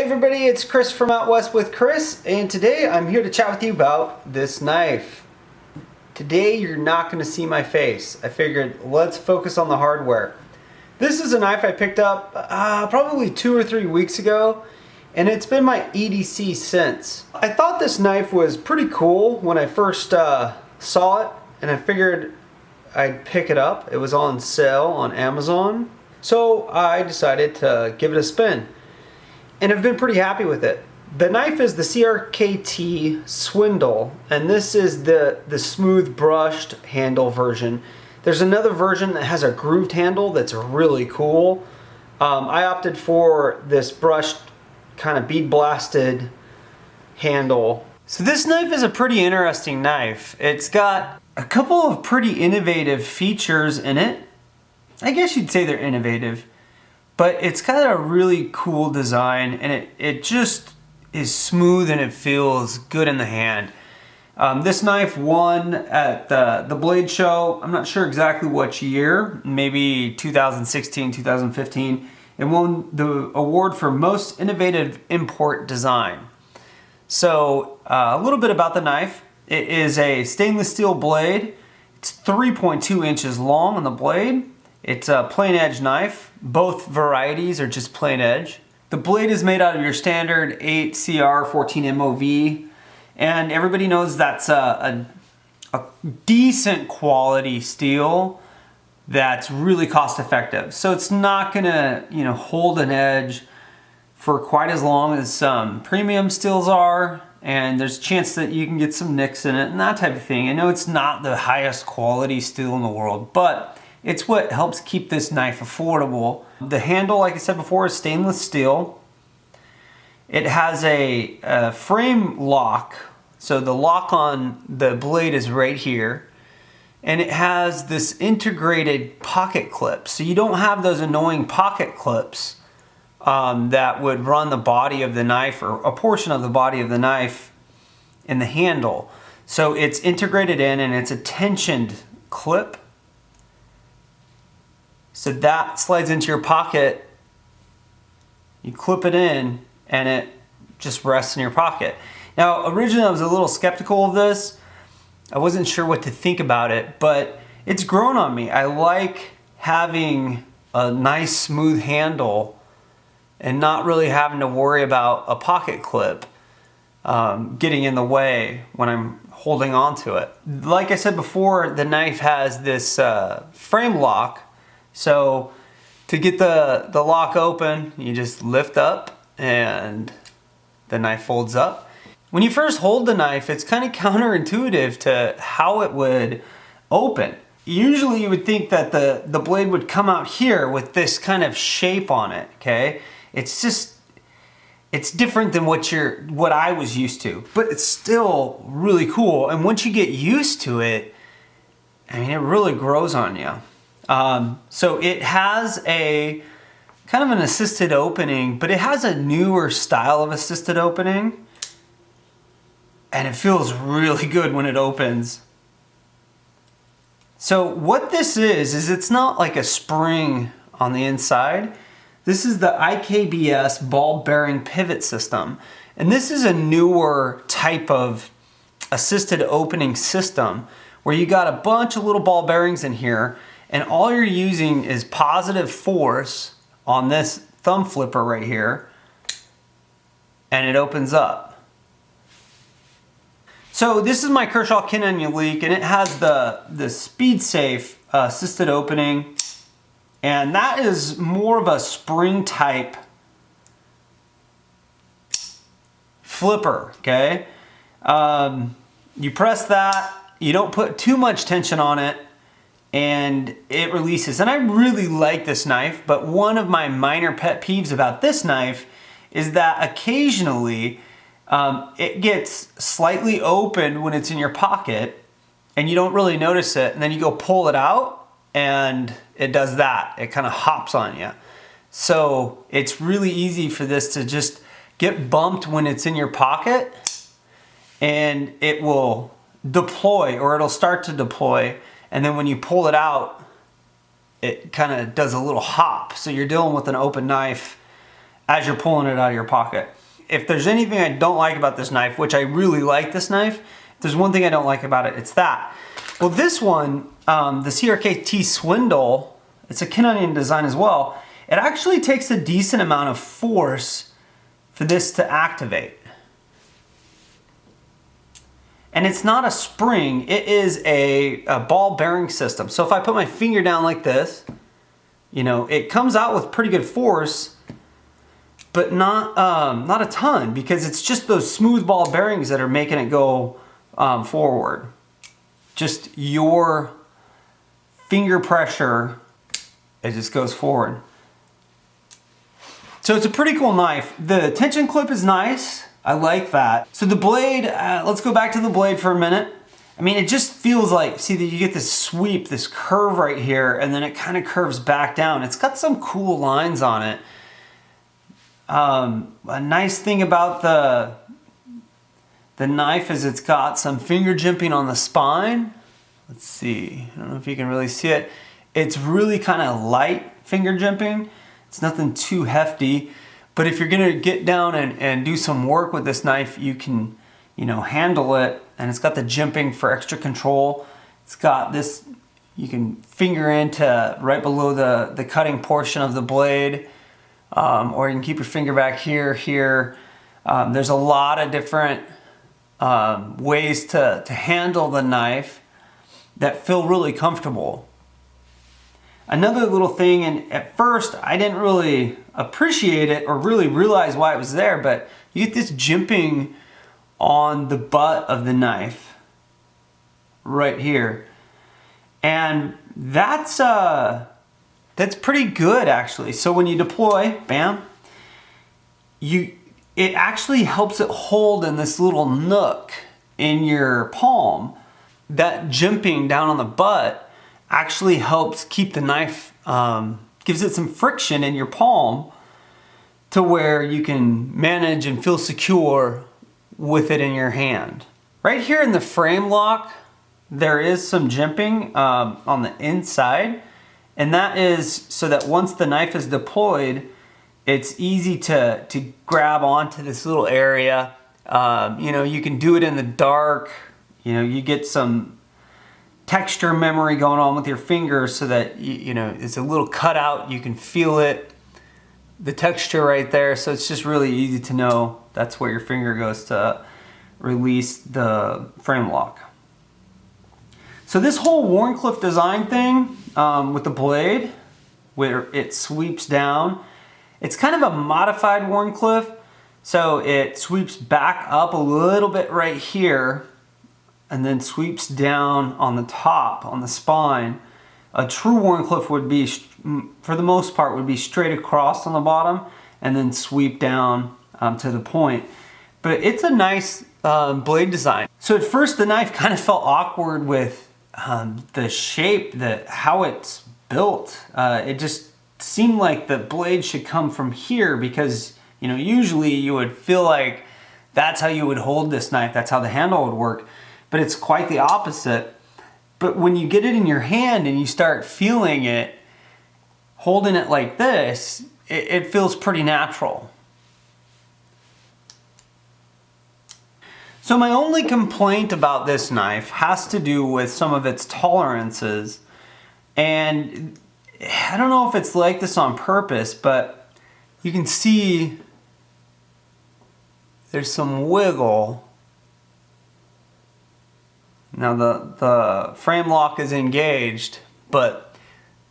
Hey everybody, it's Chris from Out West with Chris, and today I'm here to chat with you about this knife. Today you're not going to see my face. I figured let's focus on the hardware. This is a knife I picked up probably 2 or 3 weeks ago, and it's been my EDC since. I thought this knife was pretty cool when I first saw it, and I figured I'd pick it up. It was on sale on Amazon, so I decided to give it a spin. And I've been pretty happy with it. The knife is the CRKT Swindle, and this is the smooth brushed handle version. There's another version that has a grooved handle that's really cool. I opted for this brushed kind of bead blasted handle. So this knife is a pretty interesting knife. It's got a couple of pretty innovative features in it. I guess you'd say they're innovative. But it's got a really cool design, and it just is smooth and it feels good in the hand. This knife won at the Blade Show. I'm not sure exactly which year, maybe 2016, 2015. It won the award for Most Innovative Import Design. So a little bit about the knife. It is a stainless steel blade. It's 3.2 inches long on the blade. It's a plain edge knife. Both varieties are just plain edge. The blade is made out of your standard 8CR 14 MOV, and everybody knows that's a decent quality steel that's really cost effective. So it's not gonna, hold an edge for quite as long as some premium steels are, and there's a chance that you can get some nicks in it and that type of thing. I know it's not the highest quality steel in the world, but it's what helps keep this knife affordable. The handle, like I said before, is stainless steel. It has a frame lock, so the lock on the blade is right here. And it has this integrated pocket clip, so you don't have those annoying pocket clips that would run the body of the knife or a portion of the body of the knife in the handle. So it's integrated in, and it's a tensioned clip. So that slides into your pocket, you clip it in, and it just rests in your pocket. Now, originally I was a little skeptical of this. I wasn't sure what to think about it, but it's grown on me. I like having a nice smooth handle and not really having to worry about a pocket clip getting in the way when I'm holding on to it. Like I said before, the knife has this frame lock. So to get the lock open, you just lift up and the knife folds up. When you first hold the knife, it's kind of counterintuitive to how it would open. Usually you would think that the blade would come out here with this kind of shape on it, okay? It's different than what I was used to, but it's still really cool. And once you get used to it, I mean, it really grows on you. So it has a kind of an assisted opening, but it has a newer style of assisted opening, and it feels really good when it opens. So what this is it's not like a spring on the inside. This is the IKBS ball bearing pivot system, and this is a newer type of assisted opening system where you got a bunch of little ball bearings in here, and all you're using is positive force on this thumb flipper right here, and it opens up. So this is my Kershaw Kin Unique, and it has the speed safe assisted opening, and that is more of a spring type flipper, okay? You press that, you don't put too much tension on it, and it releases. And I really like this knife, but one of my minor pet peeves about this knife is that occasionally it gets slightly open when it's in your pocket and you don't really notice it, and then you go pull it out and it does that. It kind of hops on you. So it's really easy for this to just get bumped when it's in your pocket, and it will deploy, or it'll start to deploy. And then when you pull it out, it kind of does a little hop. So you're dealing with an open knife as you're pulling it out of your pocket. If there's anything I don't like about this knife, which I really like this knife, if there's one thing I don't like about it, it's that. Well, this one, the CRKT Swindle, it's a Canadian design as well. It actually takes a decent amount of force for this to activate. And it's not a spring, it is a ball bearing system. So if I put my finger down like this, you know, it comes out with pretty good force, but not a ton, because it's just those smooth ball bearings that are making it go forward. Just your finger pressure, it just goes forward. So it's a pretty cool knife. The tension clip is nice. I like that. So the blade, let's go back to the blade for a minute. I mean, it just feels like, see that you get this sweep, this curve right here, and then it kind of curves back down. It's got some cool lines on it. A nice thing about the knife is it's got some finger jimping on the spine. Let's see, I don't know if you can really see it. It's really kind of light finger jimping. It's nothing too hefty. But if you're gonna get down and do some work with this knife, you can, you know, handle it. And it's got the jimping for extra control. It's got this, you can finger into right below the cutting portion of the blade. Or you can keep your finger back here. There's a lot of different ways to handle the knife that feel really comfortable. Another little thing, and at first I didn't really appreciate it or really realize why it was there, but you get this jimping on the butt of the knife right here. And that's pretty good actually. So when you deploy, bam, it actually helps it hold in this little nook in your palm. That jimping down on the butt actually helps keep the knife, gives it some friction in your palm to where you can manage and feel secure with it in your hand. Right here in the frame lock, there is some jimping on the inside, and that is so that once the knife is deployed, it's easy to grab onto this little area. You know, you can do it in the dark. You know, you get some texture memory going on with your fingers so that, you know, it's a little cutout. You can feel it, the texture right there. So it's just really easy to know that's where your finger goes to release the frame lock. So this whole Wharncliffe design thing with the blade, where it sweeps down, it's kind of a modified Wharncliffe. So it sweeps back up a little bit right here and then sweeps down on the top, on the spine. A true Wharncliffe would be, for the most part, would be straight across on the bottom and then sweep down to the point. But it's a nice blade design. So at first the knife kind of felt awkward with the shape, how it's built. It just seemed like the blade should come from here because, you know, usually you would feel like that's how you would hold this knife, that's how the handle would work. But it's quite the opposite. But when you get it in your hand and you start feeling it, holding it like this, it feels pretty natural. So my only complaint about this knife has to do with some of its tolerances. And I don't know if it's like this on purpose, but you can see there's some wiggle. Now the frame lock is engaged, but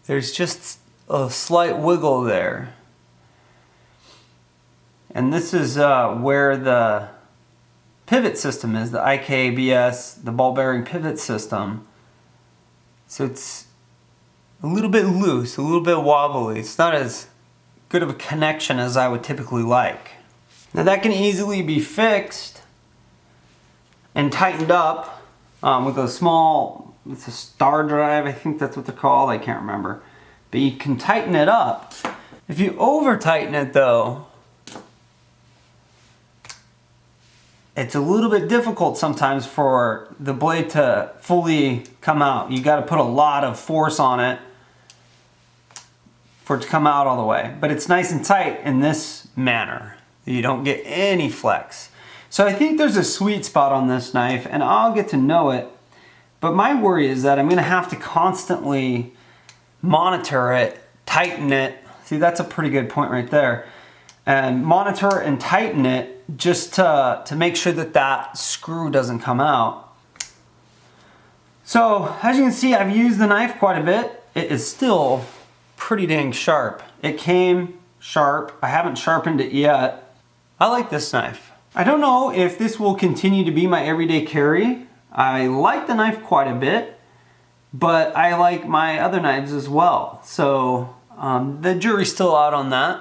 there's just a slight wiggle there. And this is where the pivot system is, the IKBS, the ball bearing pivot system. So it's a little bit loose, a little bit wobbly. It's not as good of a connection as I would typically like. Now that can easily be fixed and tightened up with a small, it's a star drive, I think that's what they're called, I can't remember. But you can tighten it up. If you over tighten it though, it's a little bit difficult sometimes for the blade to fully come out. You got to put a lot of force on it for it to come out all the way. But it's nice and tight in this manner. You don't get any flex. So I think there's a sweet spot on this knife, and I'll get to know it. But my worry is that I'm gonna have to constantly monitor it, tighten it. See, that's a pretty good point right there. And monitor and tighten it just to make sure that that screw doesn't come out. So as you can see, I've used the knife quite a bit. It is still pretty dang sharp. It came sharp. I haven't sharpened it yet. I like this knife. I don't know if this will continue to be my everyday carry. I like the knife quite a bit, but I like my other knives as well. So the jury's still out on that.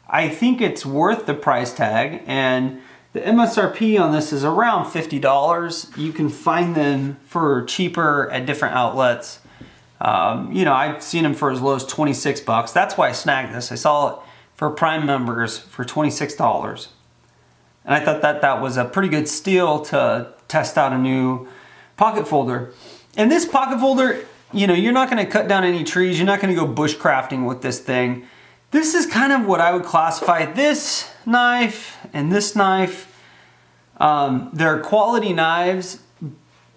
I think it's worth the price tag, and the MSRP on this is around $50. You can find them for cheaper at different outlets. You know, I've seen them for as low as 26 bucks. That's why I snagged this. I saw it for Prime members for $26. And I thought that was a pretty good steal to test out a new pocket folder. And this pocket folder, you know, you're not gonna cut down any trees. You're not gonna go bushcrafting with this thing. This is kind of what I would classify this knife and this knife. They're quality knives,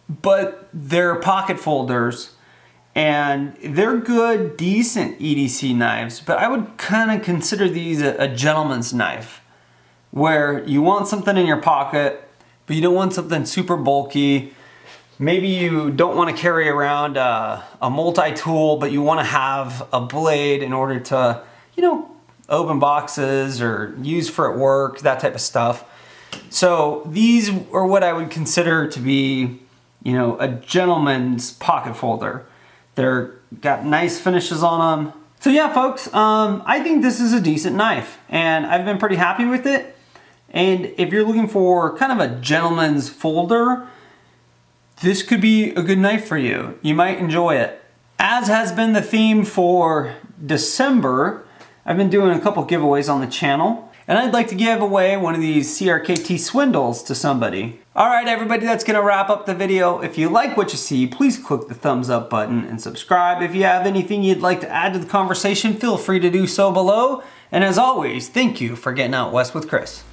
but they're pocket folders. And they're good, decent EDC knives, but I would kind of consider these a gentleman's knife, where you want something in your pocket, but you don't want something super bulky. Maybe you don't want to carry around a multi-tool, but you want to have a blade in order to, you know, open boxes or use for at work, that type of stuff. So these are what I would consider to be, you know, a gentleman's pocket folder. They're got nice finishes on them. So yeah, folks, I think this is a decent knife, and I've been pretty happy with it. And if you're looking for kind of a gentleman's folder, this could be a good knife for you. You might enjoy it. As has been the theme for December, I've been doing a couple giveaways on the channel, and I'd like to give away one of these CRKT Swindles to somebody. All right, everybody, that's gonna wrap up the video. If you like what you see, please click the thumbs up button and subscribe. If you have anything you'd like to add to the conversation, feel free to do so below. And as always, thank you for getting out west with Chris.